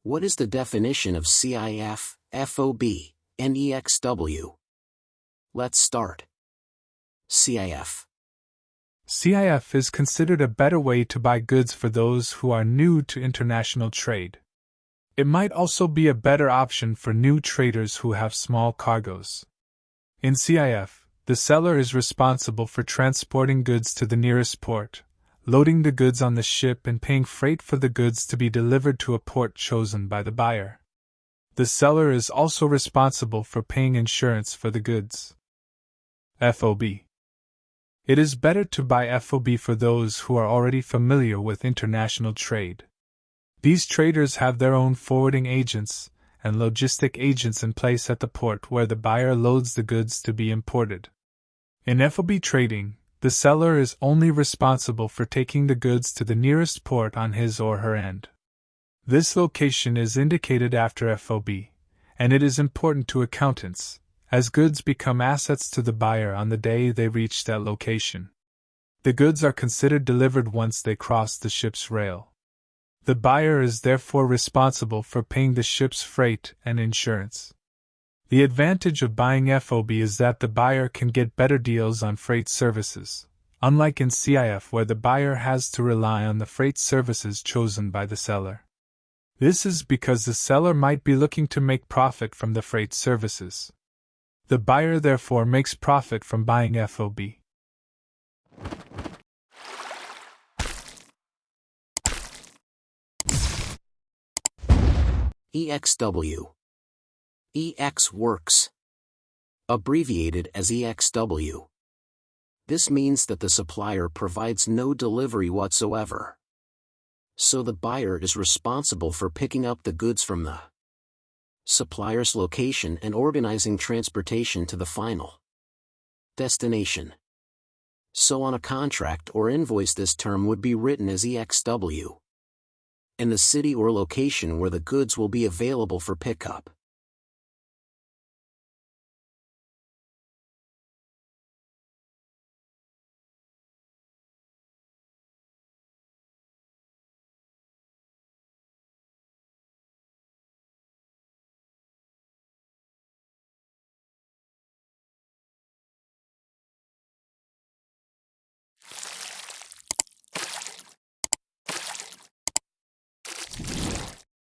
What is the definition of CIF, FOB, and EXW? Let's start. CIF. CIF is considered a better way to buy goods for those who are new to international trade. It might also be a better option for new traders who have small cargoes. In CIF, the seller is responsible for transporting goods to the nearest port, loading the goods on the ship and paying freight for the goods to be delivered to a port chosen by the buyer. The seller is also responsible for paying insurance for the goods. FOB. It is better to buy FOB for those who are already familiar with international trade. These traders have their own forwarding agents and logistic agents in place at the port where the buyer loads the goods to be imported. In FOB trading, the seller is only responsible for taking the goods to the nearest port on his or her end. This location is indicated after FOB, and it is important to accountants, as goods become assets to the buyer on the day they reach that location. The goods are considered delivered once they cross the ship's rail. The buyer is therefore responsible for paying the ship's freight and insurance. The advantage of buying FOB is that the buyer can get better deals on freight services, unlike in CIF where the buyer has to rely on the freight services chosen by the seller. This is because the seller might be looking to make profit from the freight services. The buyer therefore makes profit from buying FOB. EXW. EX works. Abbreviated as EXW. This means that the supplier provides no delivery whatsoever. So the buyer is responsible for picking up the goods from the supplier's location and organizing transportation to the final destination. So on a contract or invoice this term would be written as EXW. And the city or location where the goods will be available for pickup.